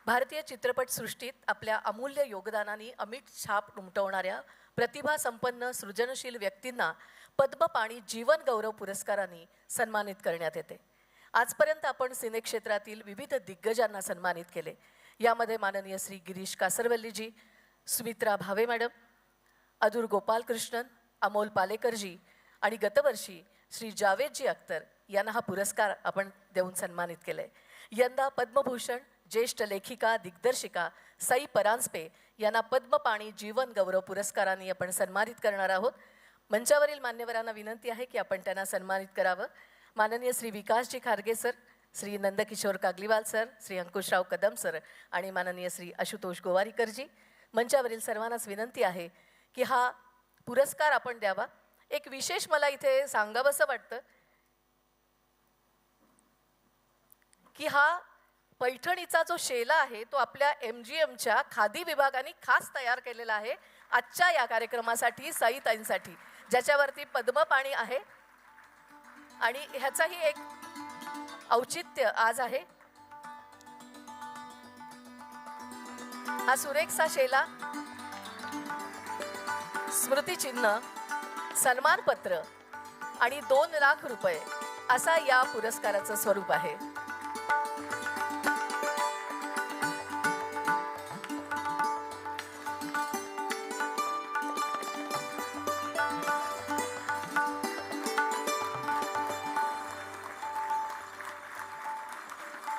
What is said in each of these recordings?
भारतीय चित्रपटसृष्टीत आपल्या अमूल्य योगदानाने अमिट छाप उमटवणाऱ्या प्रतिभासंपन्न सृजनशील व्यक्तींना पद्मपाणी जीवन गौरव पुरस्काराने सन्मानित करण्यात येते. आजपर्यंत आपण सिनेक्षेत्रातील विविध दिग्गजांना सन्मानित केले. यामध्ये माननीय श्री गिरीश कासरवल्लीजी, सुमित्रा भावे मॅडम, अदूर गोपालकृष्णन, अमोल पालेकरजी आणि गतवर्षी श्री जावेदजी अख्तर यांना हा पुरस्कार आपण देऊन सन्मानित केले. यंदा पद्मभूषण ज्येष्ठ लेखिका दिग्दर्शिका साई परांजपे यांना पद्मपाणी जीवन गौरव पुरस्काराने आपण सन्मानित करणार आहोत. मंचावरील मान्यवरांना विनंती आहे की आपण त्यांना सन्मानित करावं. माननीय श्री विकासजी Kharge sir, Shri Nandkishore Kagliwal sir, Shri Ankushrao Kadam sir आणि माननीय श्री आशुतोष गोवारीकरजी, मंचावरील सर्वांनाच विनंती आहे की हा पुरस्कार आपण द्यावा. एक विशेष मला इथे सांगावंसं वाटतं की हा पैठणीचा जो शेला आहे तो आपल्या MGMच्या खादी विभागाने खास तयार केलेला आहे आजच्या या कार्यक्रमासाठी, साईताईंसाठी, ज्याच्यावरती पद्मपाणी आहे. आणि ह्याचाही एक औचित्य आज आहे. हा सुरेखसा शेला, स्मृतिचिन्ह, सन्मानपत्र आणि 2 लाख रुपये असा या पुरस्काराचं स्वरूप आहे.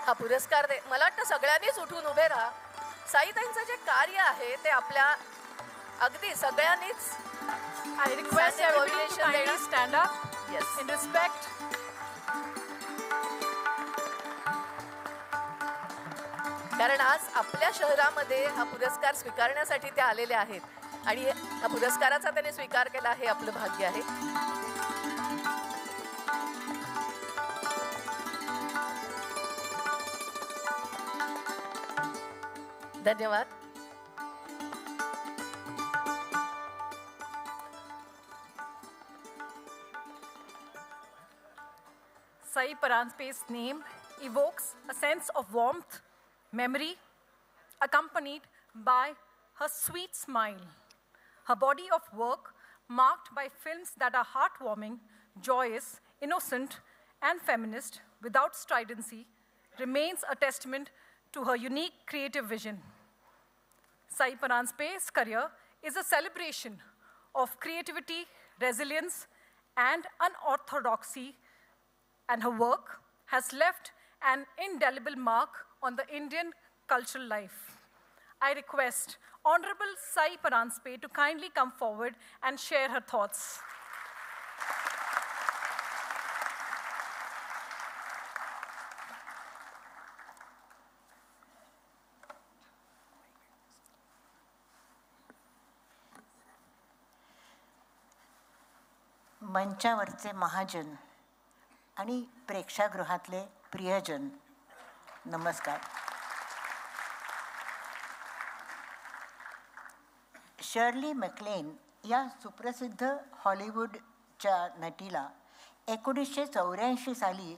हा पुरस्कार मला वाटतं सगळ्यांनीच उठून उभे राहा. साईताईंचं जे कार्य आहे ते आपल्या अगदी सगळ्यांनीच. I request everybody to kindly stand up. Yes. In respect. कारण आज आपल्या शहरामध्ये हा पुरस्कार स्वीकारण्यासाठी ते आलेले आहेत आणि हा पुरस्काराचा त्यांनी स्वीकार केला हे आपलं भाग्य आहे. धन्यवाद. Sai Paranjpye's name evokes a sense of warmth, memory, accompanied by her sweet smile. Her body of work, marked by films that are heartwarming, joyous, innocent, and feminist, without stridency, remains a testament to her unique creative vision. Sai Paranjpye's career is a celebration of creativity, resilience, and unorthodoxy, and her work has left an indelible mark on the Indian cultural life. I request Honorable Sai Paranjpye to kindly come forward and share her thoughts. मंचावरचे महाजन आणि प्रेक्षागृहातले प्रियजन, नमस्कार. Shirley मॅक्लेन या सुप्रसिद्ध हॉलिवूडच्या नटीला 1984 साली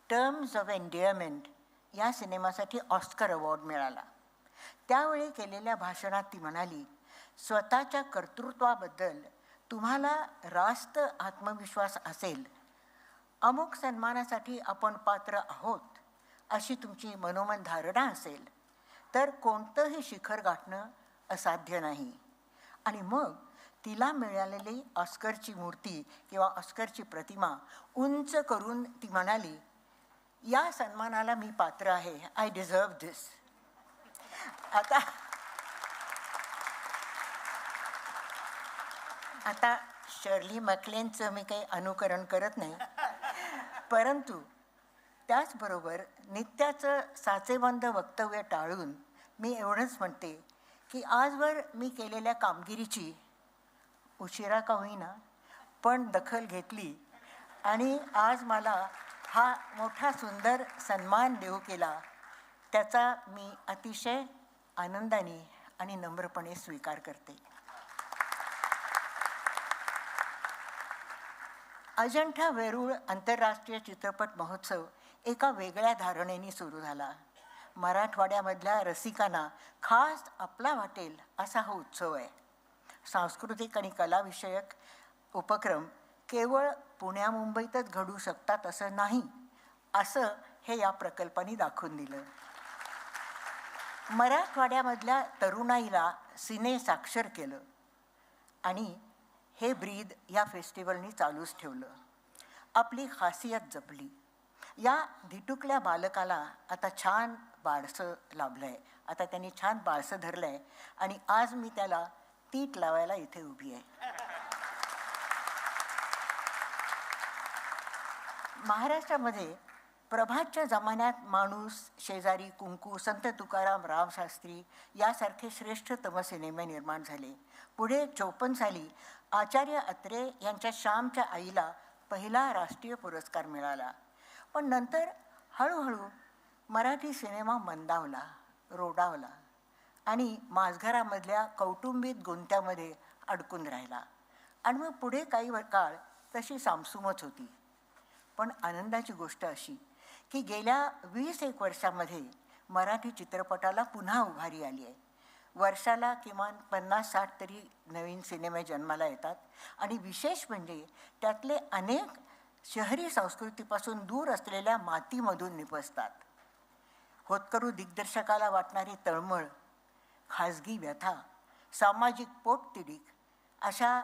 terms of एन्डिअरमेंट या सिनेमासाठी Oscar award मिळाला. त्यावेळी केलेल्या भाषणात ती म्हणाली, स्वतःच्या कर्तृत्वाबद्दल तुम्हाला रास्त आत्मविश्वास असेल, अमुक सन्मानासाठी आपण पात्र आहोत अशी तुमची मनोमन धारणा असेल, तर कोणतंही शिखर गाठणं असाध्य नाही. आणि मग तिला मिळालेली ऑस्करची मूर्ती किंवा ऑस्करची प्रतिमा उंच करून ती म्हणाली, या सन्मानाला मी पात्र आहे, आय डिझर्व दिस. आता शर्ली मॅक्लेनचं मी काही अनुकरण करत नाही, परंतु त्याचबरोबर नित्याचं साचेबंद वक्तव्य टाळून मी एवढंच म्हणते की आजवर मी केलेल्या कामगिरीची उशिरा का होईना पण दखल घेतली आणि आज मला हा मोठा सुंदर सन्मान देऊ केला, त्याचा मी अतिशय आनंदाने आणि नम्रपणे स्वीकार करते. अजंठा वेरूळ आंतरराष्ट्रीय चित्रपट महोत्सव एका वेगळ्या धारणेने सुरू झाला. मराठवाड्यामधल्या रसिकांना खास आपला वाटेल असा हा उत्सव आहे. सांस्कृतिक आणि कलाविषयक उपक्रम केवळ पुण्या मुंबईतच घडू शकतात असं नाही, असं हे या प्रकल्पाने दाखवून दिलं. मराठवाड्यामधल्या तरुणाईला सिने साक्षर केलं आणि हे ब्रीद या फेस्टिवलनी चालूच ठेवलं. आपली खासियत जपली. या धिटुकल्या बालकाला आता छान बाळसं लाभलं आहे. आता त्यांनी छान बाळसं धरलं आहे आणि आज मी त्याला तीट लावायला इथे उभी आहे. महाराष्ट्रामध्ये प्रभातच्या जमान्यात माणूस, शेजारी, कुंकू, संत तुकाराम, रामशास्त्री यासारखे श्रेष्ठतम सिनेमे निर्माण झाले. पुढे 54 साली आचार्य अत्रे यांच्या श्यामच्या आईला पहिला राष्ट्रीय पुरस्कार मिळाला. पण नंतर हळूहळू मराठी सिनेमा मंदावला, रोडावला आणि माझघरामधल्या कौटुंबिक गुंत्यामध्ये अडकून राहिला. आणि मग पुढे काही काळ तशी सामसूमच होती. पण आनंदाची गोष्ट अशी की गेल्या 20-1 वर्षामध्ये मराठी चित्रपटाला पुन्हा उभारी आली आहे. वर्षाला किमान 50-60 तरी नवीन सिनेमे जन्माला येतात आणि विशेष म्हणजे त्यातले अनेक शहरी संस्कृतीपासून दूर असलेल्या मातीमधून निपजतात. होतकरू दिग्दर्शकाला वाटणारी तळमळ, खाजगी व्यथा, सामाजिक पोटतिडीक अशा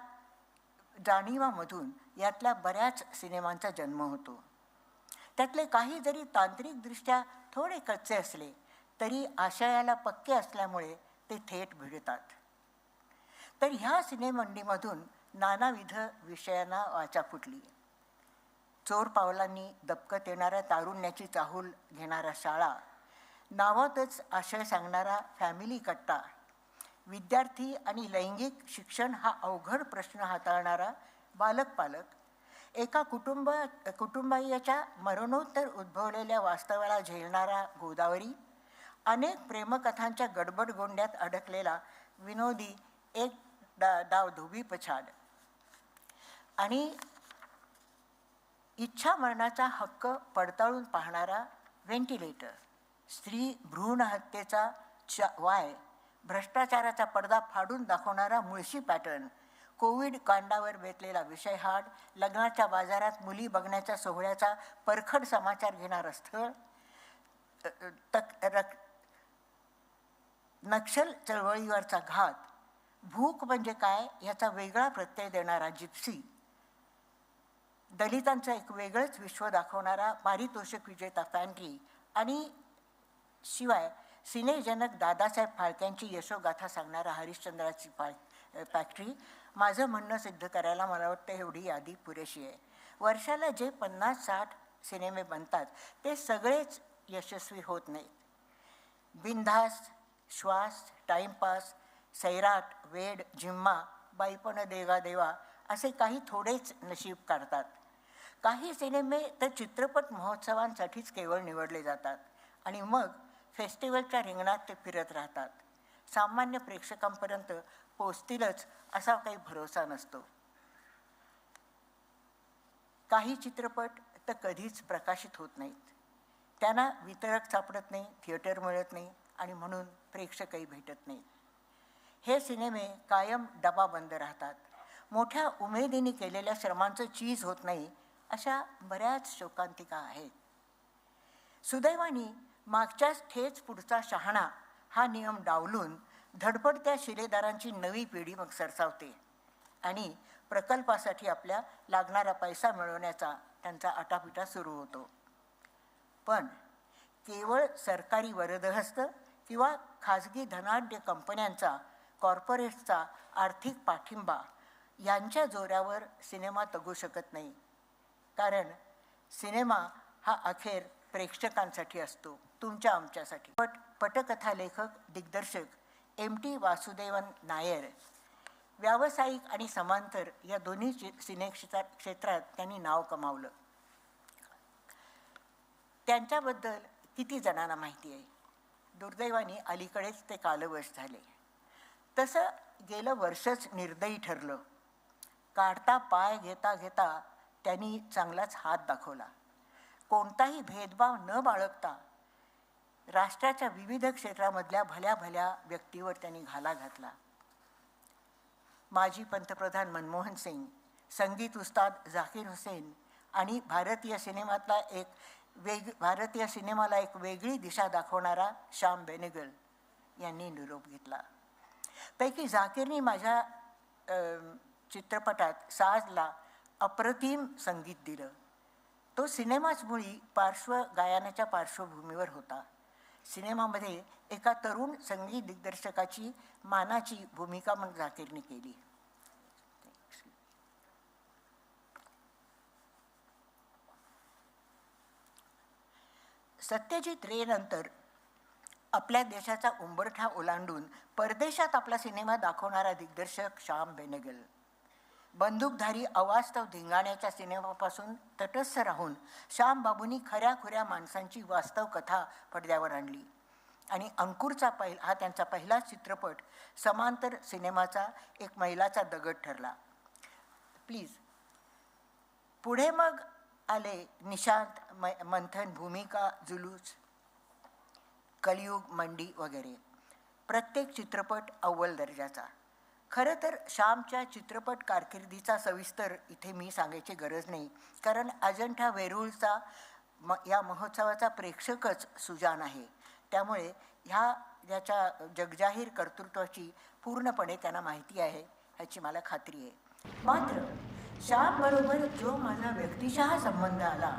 जाणीवामधून यातल्या बऱ्याच सिनेमांचा जन्म होतो. त्यातले काही जरी तांत्रिकदृष्ट्या थोडे कच्चे असले तरी आशयाला पक्के असल्यामुळे ते थेट भिडतात. तर ह्या सिनेमंडीमधून नानाविध विषयांना वाचा फुटली. चोर पावलांनी दबकत येणाऱ्या तारुण्याची चाहूल घेणारा शाळा, नावातच आशय सांगणारा फॅमिली कट्टा, विद्यार्थी आणि लैंगिक शिक्षण हा अवघड प्रश्न हाताळणारा बालक पालक, एका कुटुंबाच्या मरणोत्तर उद्भवलेल्या वास्तवाला झेलणारा गोदावरी, अनेक प्रेमकथांच्या गडबड गोंड्यात अडकलेला विनोदी एक डाव धोबी पछाड आणि इच्छा मरणाचा हक्क पडताळून पाहणारा व्हेंटिलेटर, स्त्री भ्रूण हत्येचा वाय, भ्रष्टाचाराचा पडदा फाडून दाखवणारा मुळशी पॅटर्न, कोविड कांडावर बेतलेला विषय हाड, लग्नाच्या बाजारात मुली बघण्याच्या सोहळ्याचा परखड समाचार घेणारं स्थळ, नक्षल चळवळीवरचा घात, भूक म्हणजे काय याचा वेगळा प्रत्यय देणारा जिप्सी, दलितांचं एक वेगळंच विश्व दाखवणारा पारितोषिक विजेता फॅन्ट्री आणि शिवाय सिनेजनक दादासाहेब फाळक्यांची यशोगाथा सांगणारा हरिश्चंद्राची फॅक्टरी. माझं म्हणणं सिद्ध करायला मला वाटतं एवढी यादी पुरेशी आहे. वर्षाला जे 50-60 सिनेमे बनतात ते सगळेच यशस्वी होत नाहीत. बिनधास, श्वास, टाईमपास, सैराट, वेड, जिम्मा, बाईपण देगा देवा असे काही थोडेच नशीब काढतात. काही सिनेमे तर चित्रपट महोत्सवांसाठीच केवळ निवडले जातात आणि मग फेस्टिवलच्या रिंगणात ते फिरत राहतात. सामान्य प्रेक्षकांपर्यंत पोचतीलच असा काही भरोसा नसतो. काही चित्रपट तर कधीच प्रकाशित होत नाहीत. त्यांना वितरक सापडत नाही, थिएटर मिळत नाही आणि म्हणून प्रेक्षकही भेटत नाहीत. हे सिनेमे कायम डबा बंद राहतात. मोठ्या उमेदीने केलेल्या श्रमांचं चीज होत नाही अशा बऱ्याच शोकांतिका आहेत. सुदैवाने मागच्याच ठेच पुढचा शहाणा हा नियम डावलून धडपडत्या शिलेदारांची नवी पिढी मग सरसावते आणि प्रकल्पासाठी आपल्या लागणारा पैसा मिळवण्याचा त्यांचा आटापिटा सुरू होतो. पण केवळ सरकारी वरदहस्त किंवा खाजगी धनाढ्य कंपन्यांचा, कॉर्पोरेट्सचा आर्थिक पाठिंबा यांच्या जोरावर सिनेमा तगू शकत नाही. कारण सिनेमा हा अखेर प्रेक्षकांसाठी असतो, तुमच्या आमच्यासाठी. पटकथा लेखक दिग्दर्शक MT वासुदेवन नायर व्यावसायिक आणि समांतर या दोन्ही क्षेत्रात त्यांनी नाव कमावलं. त्यांच्याबद्दल किती जणांना माहिती आहे? दुर्दैवाने अलीकडेच ते कालवश झाले. तसं गेलं वर्षच निर्दयी ठरलं. काढता पाय घेता घेता त्यांनी चांगलाच हात दाखवला. कोणताही भेदभाव न बाळगता राष्ट्राच्या विविध क्षेत्रामधल्या भल्या भल्या व्यक्तीवर त्यांनी घाला घातला. माजी पंतप्रधान मनमोहन सिंग, संगीत उस्ताद झाकीर हुसेन आणि भारतीय सिनेमाला एक वेगळी दिशा दाखवणारा श्याम बेनेगल यांनी निरोप घेतला. पैकी झाकीरनी माझ्या चित्रपटात साजला अप्रतिम संगीत दिलं. तो सिनेमाच मुळी गायनाच्या पार्श्वभूमीवर होता. सिनेमामध्ये एका तरुण संगीत दिग्दर्शकाची मानाची भूमिका मग झाकीरने केली. सत्यजित रे नंतर आपल्या देशाचा उंबरठा ओलांडून परदेशात आपला सिनेमा दाखवणारा दिग्दर्शक श्याम बेनेगल. बंदूकधारी अवास्तव धिंगाण्याच्या सिनेमापासून तटस्थ राहून श्याम बाबूंनी खऱ्या माणसांची वास्तव कथा पडद्यावर आणली आणि अंकुरचा हा त्यांचा पहिला चित्रपट समांतर सिनेमाचा एक मैलाचा दगड ठरला. प्लीज. पुढे मग आले निशांत, मंथन, भूमिका, जुलूस, कलियुग, मंडी वगैरे. प्रत्येक चित्रपट अव्वल दर्जाचा. खरं तर श्यामच्या चित्रपट कारकिर्दीचा सविस्तर इथे मी सांगायची गरज नाही, कारण अजंठा वेरूळचा या महोत्सवाचा प्रेक्षकच सुजान आहे. त्यामुळे याच्या जगजाहीर कर्तृत्वाची पूर्णपणे त्यांना माहिती आहे ह्याची मला खात्री आहे. मात्र श्यामबरोबर जो माझा व्यक्तिशः संबंध आला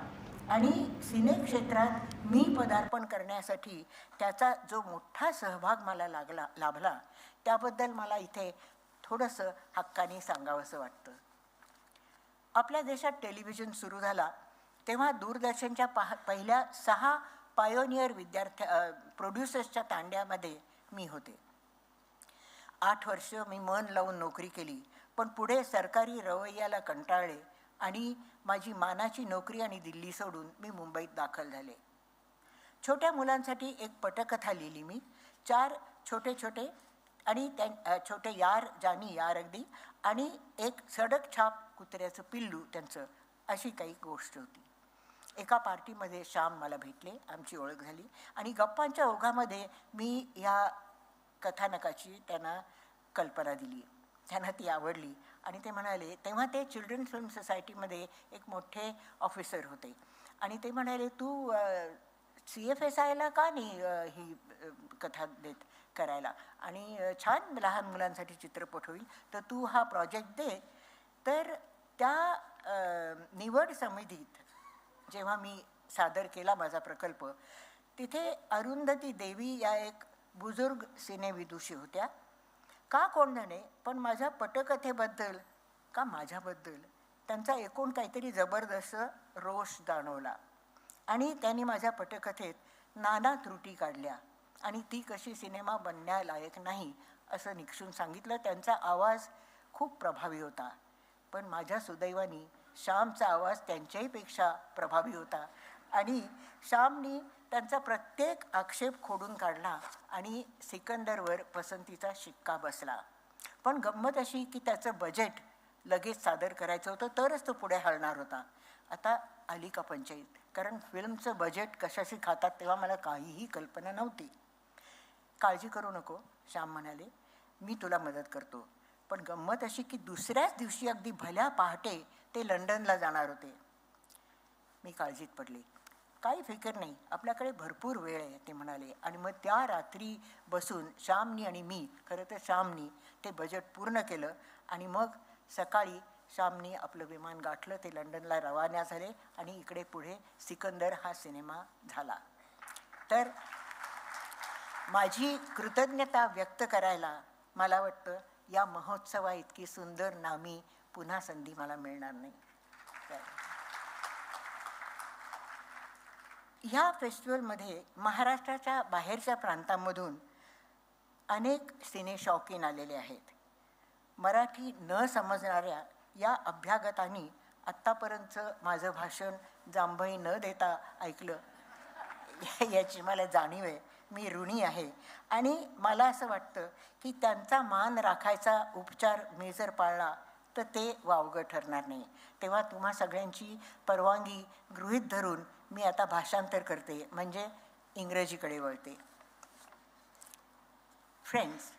आणि सिनेक्षेत्रात मी पदार्पण करण्यासाठी त्याचा जो मोठा सहभाग मला लाभला त्याबद्दल मला इथे थोडंसं हक्काने सांगावंसं वाटतं. आपल्या देशात टेलिव्हिजन सुरू झाला तेव्हा दूरदर्शनच्या पहिल्या 6 पायोनियर प्रोड्युसर्सच्या तांड्यामध्ये मी होते. 8 वर्ष मी मन लावून नोकरी केली, पण पुढे सरकारी रवैयाला कंटाळले आणि माझी मानाची नोकरी आणि दिल्ली सोडून मी मुंबईत दाखल झाले. छोट्या मुलांसाठी एक पटकथा लिहिली मी. 4 छोटे आणि छोटे यार जानी यार अगदी आणि एक सडक छाप कुत्र्याचं पिल्लू त्यांचं, अशी काही गोष्ट होती. एका पार्टीमध्ये श्याम मला भेटले, आमची ओळख झाली आणि गप्पांच्या ओघामध्ये मी ह्या कथानकाची त्यांना कल्पना दिली. त्यांना ती आवडली आणि ते म्हणाले, तेव्हा ते चिल्ड्रन फिल्म सोसायटीमध्ये एक मोठे ऑफिसर होते आणि ते म्हणाले, तू CFSIला का नाही ही कथा देत करायला आणि छान लहान मुलांसाठी चित्रपट होईल, तर तू हा प्रोजेक्ट दे. तर त्या निवड समितीत जेव्हा मी सादर केला माझा प्रकल्प, तिथे अरुंधती देवी या एक बुजुर्ग सिनेविदुषी होत्या. का कोण जाणे, पण माझ्या पटकथेबद्दल का माझ्याबद्दल त्यांचा एकूण काहीतरी जबरदस्त रोष जाणवला आणि त्यांनी माझ्या पटकथेत नाना त्रुटी काढल्या आणि ती कशी सिनेमा बनण्यालायक नाही असं निक्षून सांगितलं. त्यांचा आवाज खूप प्रभावी होता, पण माझ्या सुदैवाने श्यामचा आवाज त्यांच्याहीपेक्षा प्रभावी होता आणि श्यामनी त्यांचा प्रत्येक आक्षेप खोडून काढला आणि सिकंदरवर पसंतीचा शिक्का बसला. पण गंमत अशी की त्याचं बजेट लगेच सादर करायचं होतं, तरच तो पुढे हलणार होता. आता आली का पंचायत, कारण फिल्मचं बजेट कशाशी खातात तेव्हा मला काहीही कल्पना नव्हती. काळजी करू नको, श्याम म्हणाले, मी तुला मदत करतो. पण गंमत अशी की दुसऱ्याच दिवशी अगदी भल्या पहाटे ते लंडनला जाणार होते. मी काळजीत पडले. काही फिकर नाही, आपल्याकडे भरपूर वेळ आहे ते म्हणाले आणि मग त्या रात्री बसून श्यामनी आणि मी, खरं तर श्यामनी ते बजेट पूर्ण केलं आणि मग सकाळी श्यामनी आपलं विमान गाठलं, ते लंडनला रवाना झाले आणि इकडे पुढे सिकंदर हा सिनेमा झाला. तर माझी कृतज्ञता व्यक्त करायला मला वाटतं या महोत्सवा इतकी सुंदर नामी पुन्हा संधी मला मिळणार नाही. ह्या फेस्टिवलमध्ये महाराष्ट्राच्या बाहेरच्या प्रांतांमधून अनेक सिने शौकीन आलेले आहेत. मराठी न समजणाऱ्या या अभ्यागतांनी आत्तापर्यंत माझं भाषण जांभई न देता ऐकलं याची मला जाणीव आहे. मी ऋणी आहे आणि मला असं वाटतं की त्यांचा मान राखायचा उपचार मी जर पाळला तर ते वावगं ठरणार नाही. तेव्हा तुम्हा सगळ्यांची परवानगी गृहीत धरून मी आता भाषांतर करते. म्हणजे इंग्रजीकडे वळते. Friends,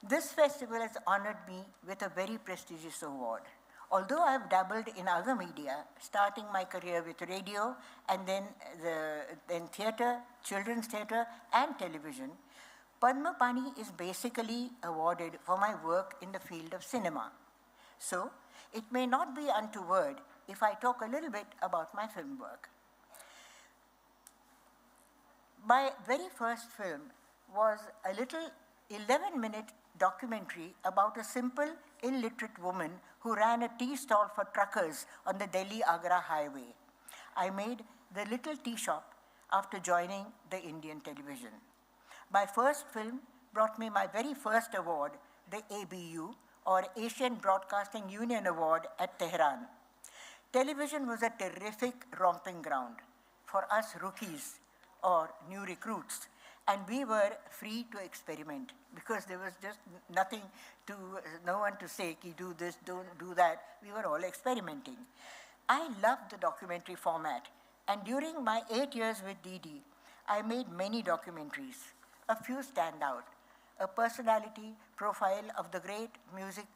this festival has honored me with a very prestigious award. Although I have dabbled in other media, starting my career with radio and then theatre, children's theatre and television, Padmapani is basically awarded for my work in the field of cinema. So, it may not be untoward if I talk a little bit about my film work. My very first film was a little 11-minute documentary about a simple, illiterate woman who ran a tea stall for truckers on the Delhi-Agra highway. I made the little tea shop after joining the Indian television. My first film brought me my very first award, the ABU, or Asian Broadcasting Union Award at Tehran. Television was a terrific romping ground for us rookies or new recruits, and we were free to experiment because there was just no one to say, ki do this, don't do that. We were all experimenting. I loved the documentary format, and during my 8 years with DD, I made many documentaries. A few stand out. A personality profile of the great music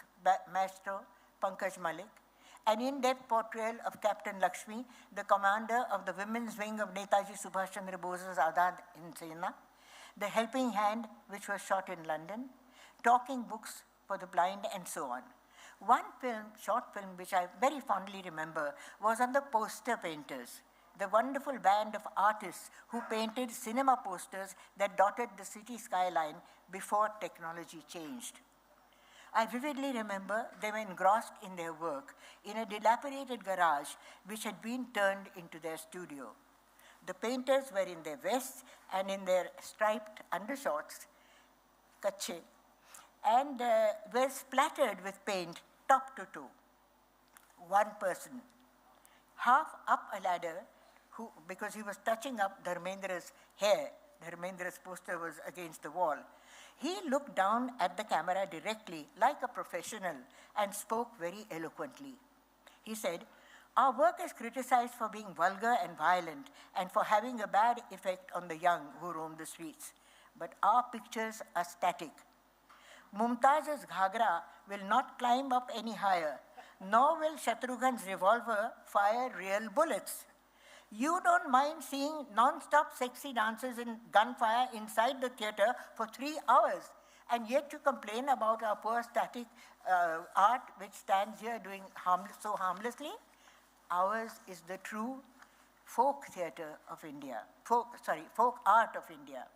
maestro Pankaj Malik, an in-depth portrayal of Captain Lakshmi, the commander of the women's wing of Netaji Subhash Chandra Bose's Azad Hind Sena, The Helping Hand, which was shot in London, talking books for the blind, and so on. One short film, which I very fondly remember, was on the poster painters, the wonderful band of artists who painted cinema posters that dotted the city skyline before technology changed. I vividly remember they were engrossed in their work in a dilapidated garage which had been turned into their studio. The painters were in their vests and in their striped undershorts, kache, and were splattered with paint top to toe. One person, half up a ladder, because he was touching up Dharmendra's hair, Dharmendra's poster was against the wall. He looked down at the camera directly, like a professional, and spoke very eloquently. He said, "Our work is criticized for being vulgar and violent and for having a bad effect on the young who roam the streets. But our pictures are static. Mumtaz's ghagra will not climb up any higher, nor will Shatrughan's revolver fire real bullets. You don't mind seeing non-stop sexy dances and gunfire inside the theater for 3 hours, and yet you complain about our poor static art which stands here doing so harmlessly? Ours is the true folk theater of India, folk art of India.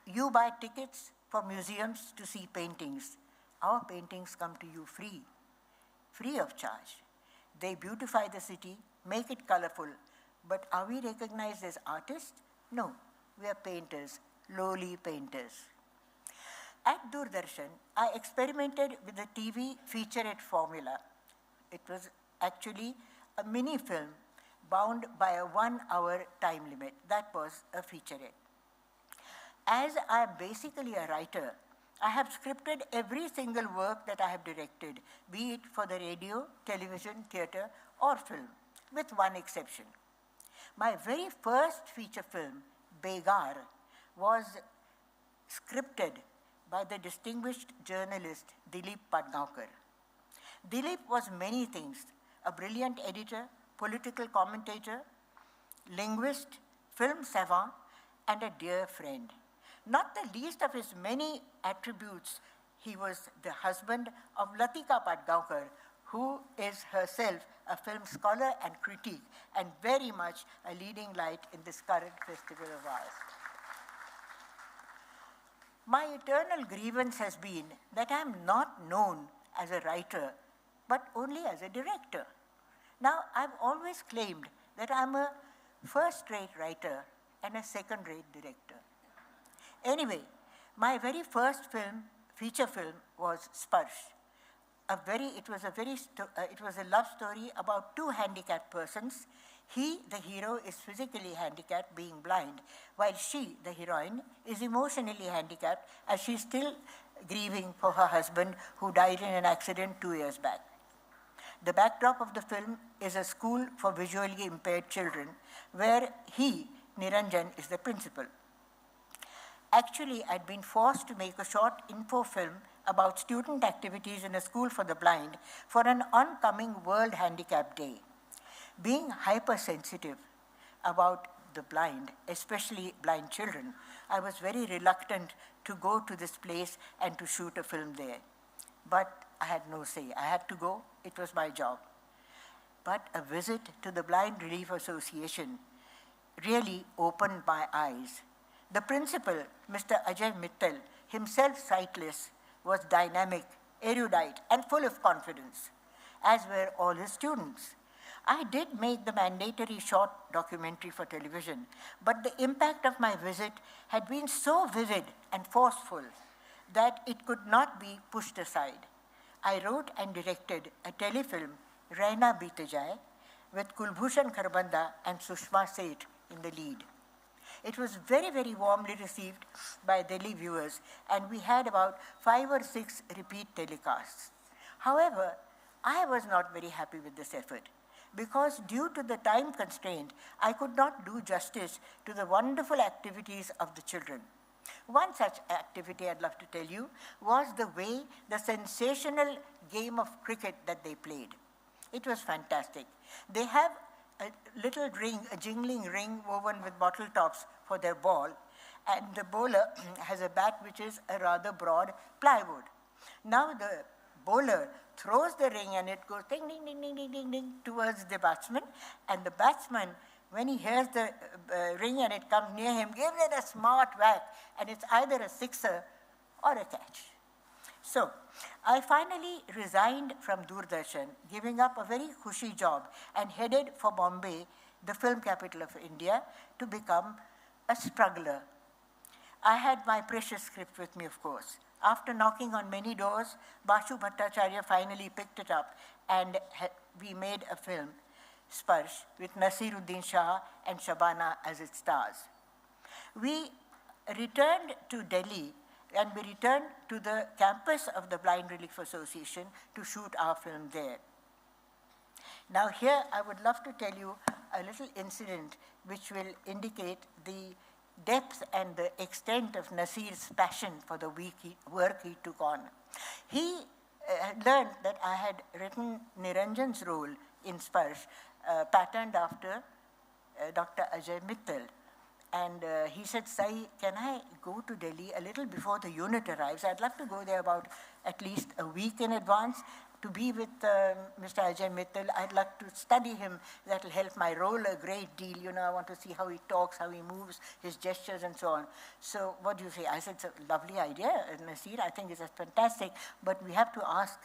You buy tickets for museums to see paintings. Our paintings come to you free of charge. They beautify the city, make it colorful, but are we recognized as artists? No, we are painters, lowly painters." At Doordarshan, I experimented with the TV featurette formula. It was actually a mini film bound by a 1-hour time limit. That was a featurette. As I am basically a writer, I have scripted every single work that I have directed, be it for the radio, television, theatre, or film, with one exception. My very first feature film, Begar, was scripted by the distinguished journalist Latika Padgaonkar. Dilip was many things: a brilliant editor, political commentator, linguist, film savant, and a dear friend. Not the least of his many attributes, he was the husband of Latika Padgaonkar, who is herself a film scholar and critic, and very much a leading light in this current festival of ours. My eternal grievance has been that I am not known as a writer, but only as a director. Now, I've always claimed that I'm a first-rate writer and a second-rate director. Anyway, my very first feature film was Sparsh. It was a love story about two handicapped persons. He, the hero, is physically handicapped, being blind, while she, the heroine, is emotionally handicapped as she's still grieving for her husband who died in an accident 2 years back. The backdrop of the film is a school for visually impaired children where he, Niranjan is the principal. Actually, I'd been forced to make a short info film about student activities in a school for the blind for an oncoming World Handicap Day. Being hypersensitive about the blind, especially blind children, I was very reluctant to go to this place and to shoot a film there. But I had no say. I had to go. It was my job. But a visit to the Blind Relief Association really opened my eyes. The principal, Mr. Ajay Mittal, himself sightless, was dynamic, erudite, and full of confidence, as were all his students. I did make the mandatory short documentary for television, but the impact of my visit had been so vivid and forceful that it could not be pushed aside. I wrote and directed a telefilm, Raina Beete Jaye, with Kulbhushan Kharbanda and Sushma Seth in the lead. It was very, very warmly received by Delhi viewers, and we had about 5 or 6 repeat telecasts. However, I was not very happy with this effort, because due to the time constraint, I could not do justice to the wonderful activities of the children. One such activity I'd love to tell you was the way, the sensational game of cricket that they played. It was fantastic. They have a little ring, a jingling ring woven with bottle tops for their ball, and the bowler has a bat which is a rather broad plywood. Now the bowler throws the ring and it goes ding, ding, ding, ding, ding, ding, ding towards the batsman, and the batsman, when he hears the ring and it comes near him, gives it a smart whack, and it's either a sixer or a catch. So, I finally resigned from Doordarshan, giving up a very cushy job, and headed for Bombay, the film capital of India, to become a struggler. I had my precious script with me, of course. After knocking on many doors, Bashu Bhattacharya finally picked it up, and we made a film, Sparsh, with Nasiruddin Shah and Shabana as its stars. We returned to Delhi, and we returned to the campus of the Blind Relief Association to shoot our film there. Now here I would love to tell you a little incident which will indicate the depth and the extent of Nasir's passion for the work he took on. He learned that I had written Niranjan's role in Sparsh, patterned after Dr. Ajay Mittal. And he said, Sai, can I go to Delhi a little before the unit arrives? I'd love to go there about at least a week in advance to be with Mr. Ajay Mittal. I'd like to study him. That'll help my role a great deal. You know, I want to see how he talks, how he moves, his gestures, and so on. So what do you say? I said, it's a lovely idea, Nasir. I think it's fantastic, but we have to ask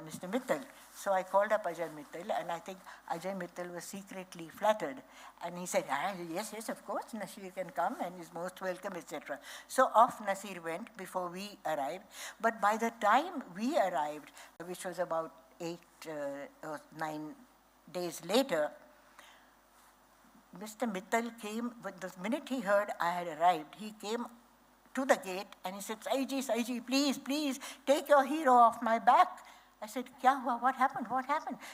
Mr. Mittal. So I called up Ajay Mittal, and I think Ajay Mittal was secretly flattered. And he said, yes, of course, Nasir can come and is most welcome, etc. So off Nasir went before we arrived. But by the time we arrived, which was about 8 or 9 days later, Mr. Mittal came, but the minute he heard I had arrived, he came to the gate and he said, Saiji, please, take your hero off my back. I said, Kya hua? What happened?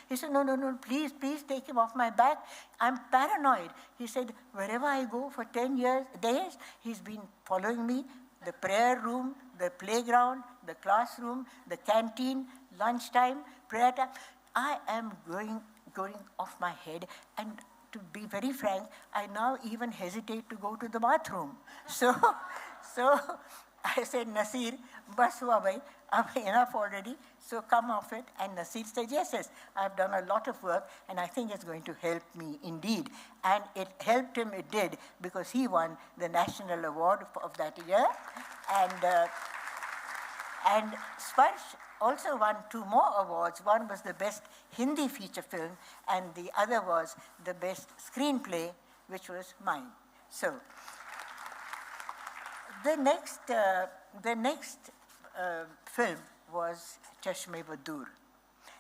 He said, no, please take him off my back. I'm paranoid. He said, wherever I go for 10 days, he's been following me, the prayer room, the playground, the classroom, the canteen, lunchtime, prayer time. I am going off my head, and to be very frank, I now even hesitate to go to the bathroom. So I said, Nasir, bas hua bhai, enough already, so come off it. And Nasir said, yes, I've done a lot of work, and I think it's going to help me indeed. And it helped him, it did, because he won the national award of that year. And Sparsh also won 2 more awards. One was the best Hindi feature film, and the other was the best screenplay, which was mine. So the next film was Chashme-Badur.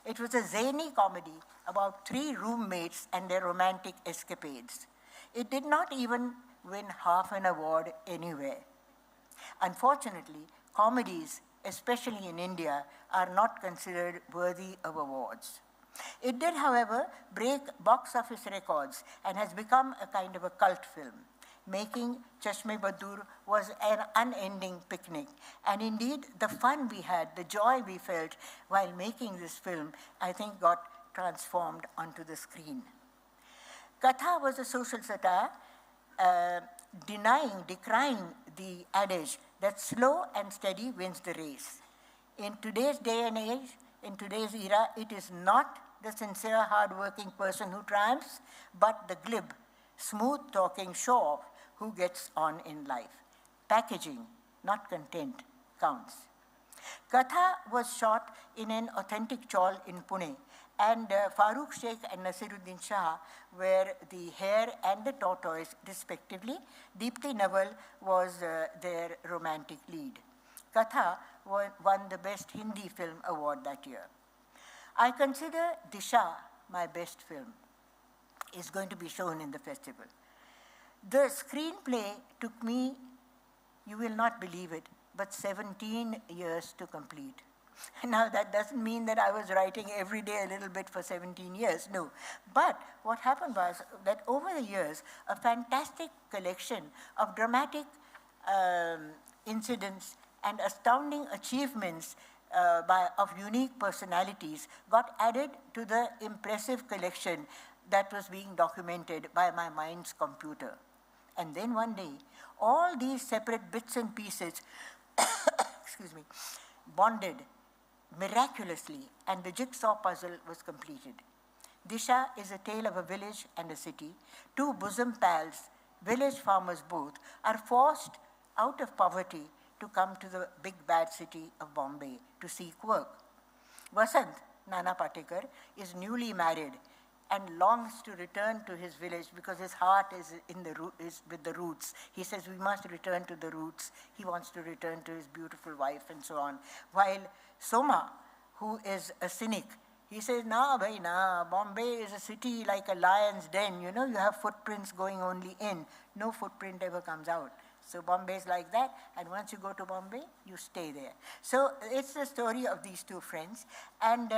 It was a zany comedy about 3 roommates and their romantic escapades. It did not even win half an award anywhere. Unfortunately, comedies, especially in India, are not considered worthy of awards. It did, however, break box office records and has become a kind of a cult film. Making Chashme Badur was an unending picnic. And indeed, the fun we had, the joy we felt while making this film, I think got transformed onto the screen. Katha was a social satire, decrying the adage that slow and steady wins the race. In today's day and age, in today's era, it is not the sincere, hard-working person who triumphs, but the glib, smooth-talking show-off who gets on in life. Packaging, not content, counts. Katha was shot in an authentic chawl in Pune, and Farooq Sheikh and Nasiruddin Shah were the hare and the tortoise, respectively. Deepti Naval was their romantic lead. Katha won the Best Hindi Film Award that year. I consider Disha my best film. It's going to be shown in the festival. The screenplay took me, you will not believe it, but 17 years to complete. Now, that doesn't mean that I was writing every day a little bit for 17 years, no. But what happened was that over the years, a fantastic collection of dramatic incidents and astounding achievements of unique personalities got added to the impressive collection that was being documented by my mind's computer. And then one day, all these separate bits and pieces, excuse me, bonded miraculously, and the jigsaw puzzle was completed. Disha is a tale of a village and a city. Two bosom pals, village farmers both, are forced out of poverty to come to the big bad city of Bombay to seek work. Vasant, Nana Patekar, is newly married and longs to return to his village because his heart is with the roots. He says, we must return to the roots. He wants to return to his beautiful wife and so on. While Soma, who is a cynic, he says, nah, bhai, nah, Bombay is a city like a lion's den. You know, you have footprints going only in. No footprint ever comes out. So Bombay is like that, and once you go to Bombay, you stay there. So it's the story of these two friends. And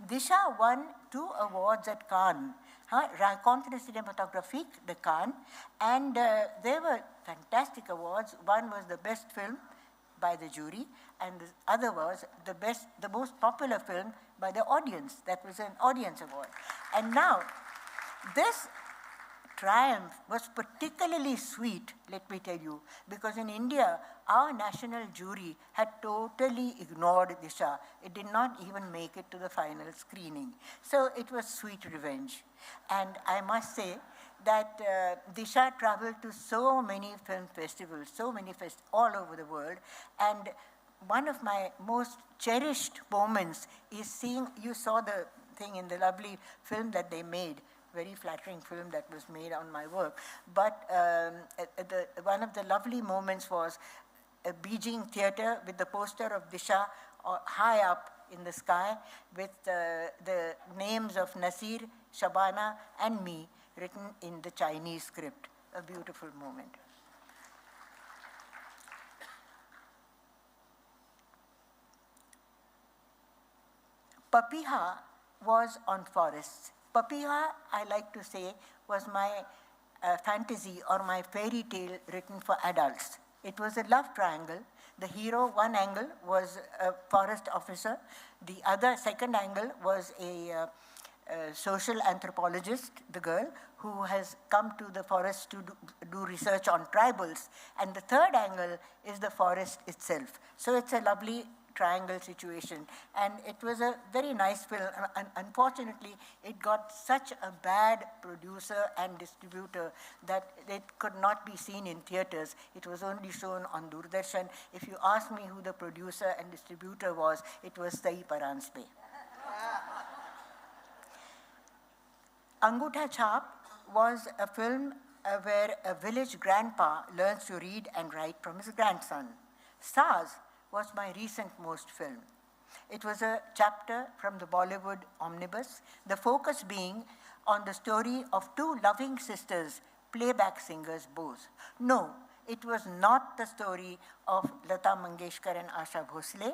Disha won 2 awards at Cannes, Rencontre Cinématographique de Cannes, and they were fantastic awards. One was the best film by the jury, and the other was the most popular film by the audience. That was an audience award. And now, this triumph was particularly sweet, let me tell you, because in India, our national jury had totally ignored Disha. It did not even make it to the final screening. So it was sweet revenge. And I must say that Disha traveled to so many film festivals, all over the world, and one of my most cherished moments is seeing, you saw the thing in the lovely film that they made, very flattering film that was made on my work. But one of the lovely moments was a Beijing theater with the poster of Disha high up in the sky with the names of Nasir, Shabana, and me written in the Chinese script. A beautiful moment. Papiha was on forests. Papiha, I like to say, was my fantasy or my fairy tale written for adults. It was a love triangle. The hero, one angle, was a forest officer. The second angle was a social anthropologist, the girl, who has come to the forest to do research on tribals. And the third angle is the forest itself. So it's a lovely triangle situation. And it was a very nice film. And unfortunately, it got such a bad producer and distributor that it could not be seen in theaters. It was only shown on Doordarshan. If you ask me who the producer and distributor was, it was Sai Paranjpye. Angutha Chhap was a film where a village grandpa learns to read and write from his grandson. Saaz was my recent most film. It was a chapter from the Bollywood omnibus, the focus being on the story of 2 loving sisters, playback singers both. No, it was not the story of Lata Mangeshkar and Asha Bhosle,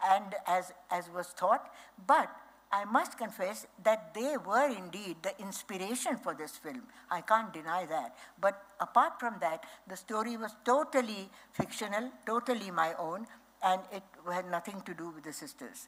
and as was thought, but I must confess that they were indeed the inspiration for this film. I can't deny that. But apart from that, the story was totally fictional, totally my own, and it had nothing to do with the sisters.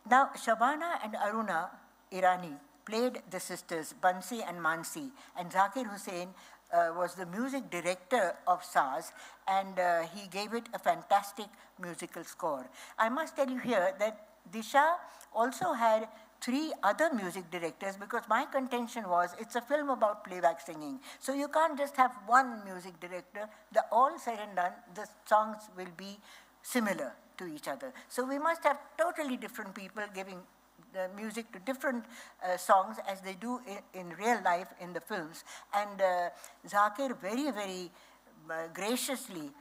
Now, Shabana and Aruna Irani played the sisters, Bansi and Mansi, and Zakir Hussain was the music director of SARS, and he gave it a fantastic musical score. I must tell you here that Disha also had 3 other music directors, because my contention was it's a film about playback singing. So you can't just have one music director. All said and done, the songs will be similar to each other. So we must have totally different people giving the music to different songs as they do in real life in the films. And Zakir very, very graciously,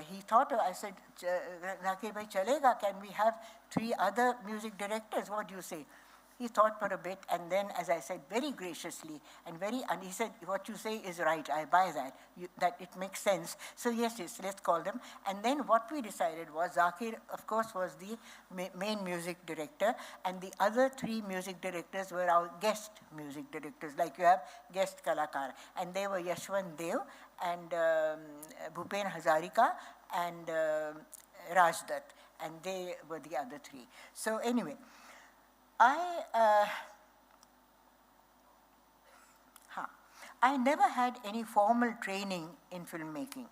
he thought, I said, Zakir bhai chalega, can we have 3 other music directors? What do you say? He thought for a bit, and then, as I said, very graciously, and he said, what you say is right, I buy that, that it makes sense. So yes, let's call them. And then what we decided was, Zakir, of course, was the main music director, and the other 3 music directors were our guest music directors, like you have guest Kalakar. And they were Yashwant Dev, and Bhupen Hazarika, and Rajdat, and they were the other 3. So anyway, I never had any formal training in filmmaking.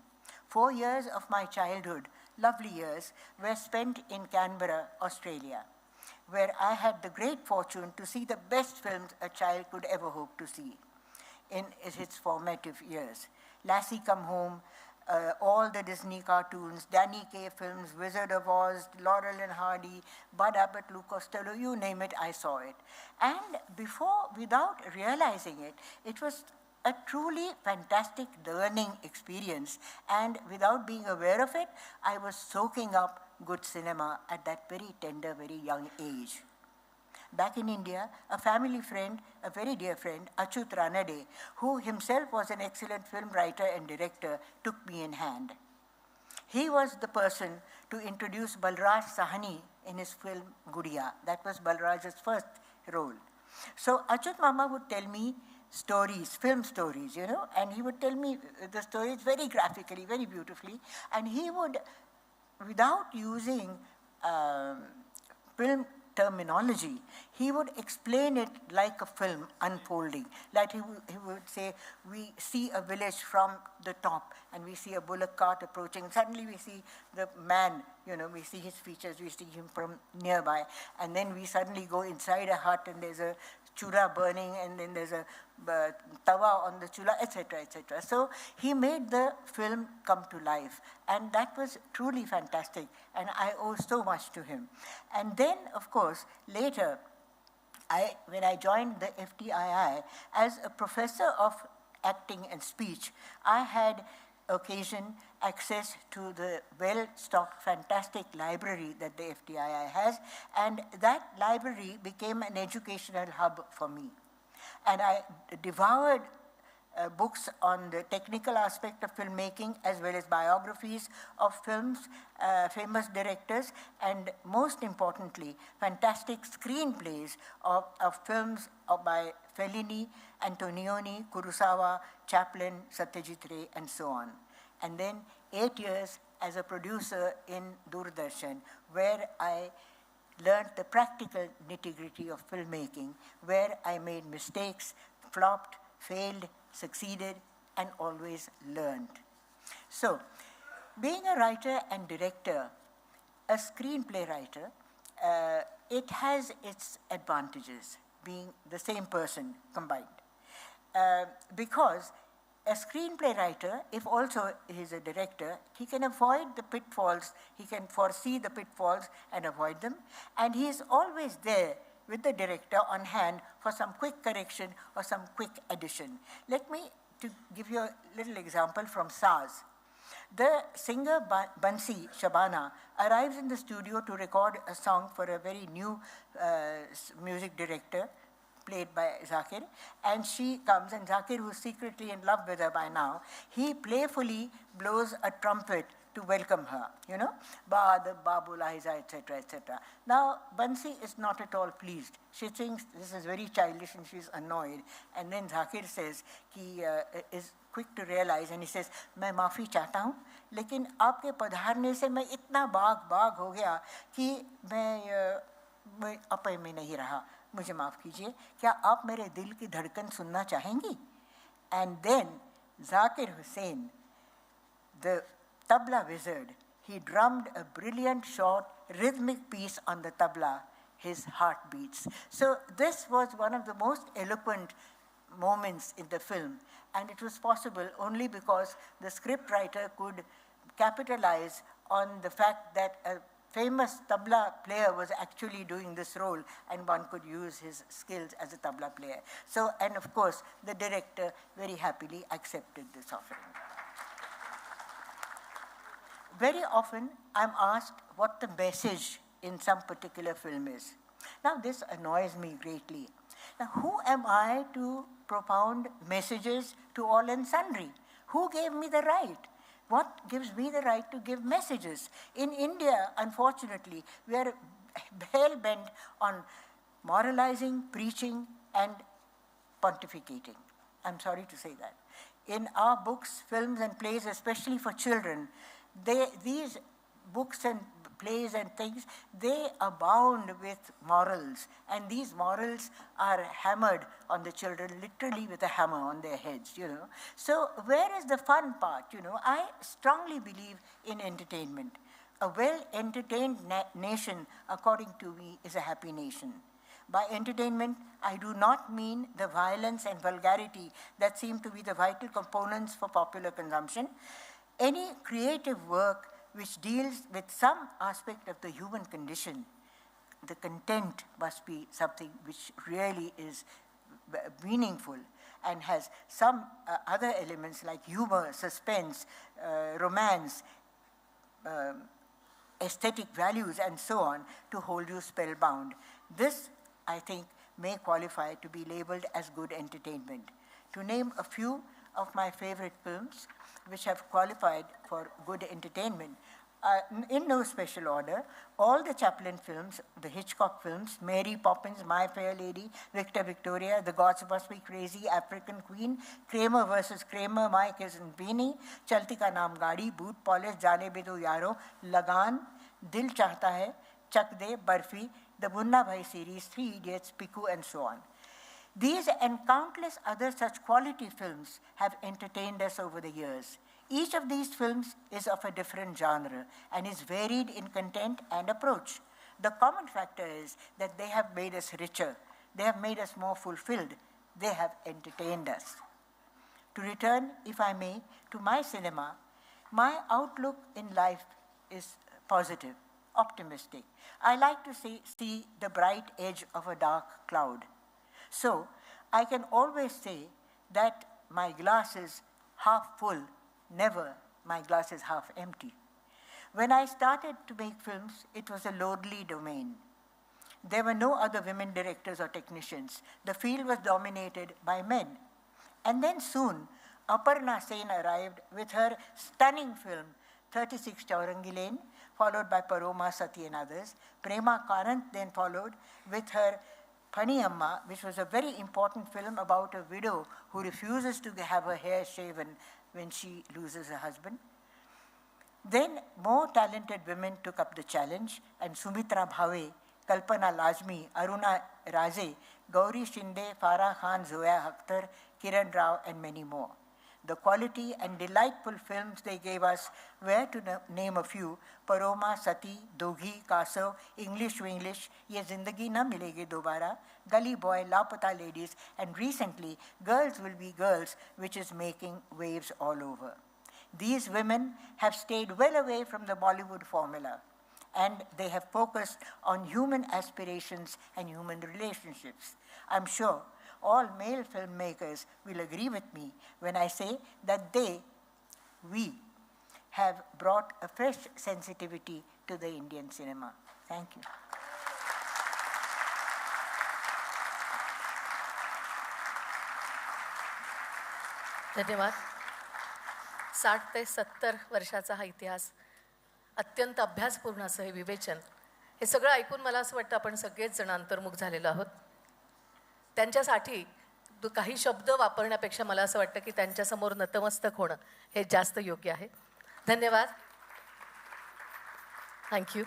4 years of my childhood, lovely years, were spent in Canberra, Australia, where I had the great fortune to see the best films a child could ever hope to see in its formative years. Lassie Come Home, all the Disney cartoons, Danny Kaye films, Wizard of Oz, Laurel and Hardy, Bud Abbott, Lou Costello, you name it, I saw it. And without realizing it, it was a truly fantastic learning experience. And without being aware of it, I was soaking up good cinema at that very tender, very young age. Back in India, a family friend, a very dear friend, Achut Ranade, who himself was an excellent film writer and director, took me in hand. He was the person to introduce Balraj Sahani in his film Gudiya. That was Balraj's first role. So Achut Mama would tell me stories, film stories, and he would tell me the stories very graphically, very beautifully, and he would, without using film terminology, he would explain it like a film unfolding. Like he would say, we see a village from the top, and we see a bullock cart approaching. Suddenly we see the man, we see his features, we see him from nearby, and then we suddenly go inside a hut, and there's a chula burning, and then there's a tawa on the chula, etc., etc. So he made the film come to life, and that was truly fantastic, and I owe so much to him. And then, of course, later, when I joined the FTII as a professor of acting and speech, I had access to the well-stocked, fantastic library that the FTII has, and that library became an educational hub for me. And I devoured books on the technical aspect of filmmaking, as well as biographies of films, famous directors, and most importantly, fantastic screenplays of films by Fellini, Antonioni, Kurosawa, Chaplin, Satyajit Ray, and so on. And then 8 years as a producer in Doordarshan, where I learned the practical nitty-gritty of filmmaking, where I made mistakes, flopped, failed, succeeded, and always learned. So, being a writer and director, a screenplay writer, it has its advantages, being the same person combined. Because a screenplay writer, if also he's a director, he can avoid the pitfalls, he can foresee the pitfalls and avoid them, and he is always there with the director on hand for some quick correction or some quick addition. Let me give you a little example from SARS. The singer Bansi Shabana arrives in the studio to record a song for a very new music director, played by Zakir, and she comes, and Zakir, who's secretly in love with her by now, he playfully blows a trumpet to welcome her, you know, Ba, Babu Lahiza, etc., etc. Now, Bansi is not at all pleased. She thinks this is very childish and she's annoyed. And then Zakir says, he is quick to realize, and he says, मैं माफ़ी चाहता हूँ, लेकिन आपके पधारने से मैं इतना बाग हो गया कि मैं अपय में नहीं रहा, मुझे माफ़ कीजिए, क्या आप मेरे दिल की धड़कन सुनना चाहेंगी? And then Zakir Hussain, the tabla wizard, he drummed a brilliant, short, rhythmic piece on the tabla, his heartbeats. So this was one of the most eloquent moments in the film, and it was possible only because the scriptwriter could capitalize on the fact that a famous tabla player was actually doing this role, and one could use his skills as a tabla player. So, and of course, the director very happily accepted this offering. Very often, I'm asked what the message in some particular film is. Now, this annoys me greatly. Now, who am I to propound messages to all and sundry? Who gave me the right? What gives me the right to give messages? In India, unfortunately, we are hell-bent on moralizing, preaching, and pontificating. I'm sorry to say that. In our books, films, and plays, especially for children, these books and plays and things, they abound with morals, and these morals are hammered on the children, literally with a hammer on their heads, you know. So where is the fun part, you know? I strongly believe in entertainment. A well-entertained nation, according to me, is a happy nation. By entertainment, I do not mean the violence and vulgarity that seem to be the vital components for popular consumption. Any creative work which deals with some aspect of the human condition, the content must be something which really is meaningful and has some other elements like humor, suspense, romance, aesthetic values, and so on, to hold you spellbound. This, I think, may qualify to be labeled as good entertainment. To name a few of my favorite films which have qualified for good entertainment, in no special order, all the Chaplin films, the Hitchcock films, Mary Poppins, My Fair Lady, Victor Victoria, The Gods Must Be Crazy, African Queen, Kramer versus Kramer, My Cousin Beanie, Chalti Ka Naam Gaadi, Boot Polish, Jaane Bhi Do Yaro, Lagan, Dil Chahta Hai, Chak De, Barfi, the Munna Bhai series, Three Idiots, Piku, and so on. These and countless other such quality films have entertained us over the years. Each of these films is of a different genre and is varied in content and approach. The common factor is that they have made us richer, they have made us more fulfilled, they have entertained us. To return, if I may, to my cinema, my outlook in life is positive, optimistic. I like to see the bright edge of a dark cloud. So I can always say that my glass is half full, never my glass is half empty. When I started to make films, it was a lonely domain. There were no other women directors or technicians. The field was dominated by men. And then soon, Aparna Sen arrived with her stunning film, 36 Chaurangi Lane, followed by Paroma, Sati and others. Prema Karant then followed with her Pani Amma, which was a very important film about a widow who refuses to have her hair shaven when she loses her husband. Then more talented women took up the challenge, and Sumitra Bhave, Kalpana Lajmi, Aruna Raje, Gauri Shinde, Farah Khan, Zoya Akhtar, Kiran Rao, and many more. The quality and delightful films they gave us were, to name a few, Paroma, Sati, Doghi, Kasav, English to English, Ye Zindagi Na Milegi Dobara, Gully Boy, Lapata Ladies, and recently, Girls Will Be Girls, which is making waves all over. These women have stayed well away from the Bollywood formula, and they have focused on human aspirations and human relationships. I'm sure all male filmmakers will agree with me when I say that we have brought a fresh sensitivity to the Indian cinema. Thank you. धन्यवाद. 60 ते 70 वर्षाचा हा इतिहास अत्यंत अभ्यासपूर्ण असं हे विवेचन, हे सगळं ऐकून मला असं वाटतं आपण सगळेच जण अंतर्मुख झालेलो आहोत. त्यांच्यासाठी काही शब्द वापरण्यापेक्षा मला असं वाटतं की त्यांच्यासमोर नतमस्तक होणं हे जास्त योग्य आहे. धन्यवाद. थँक्यू.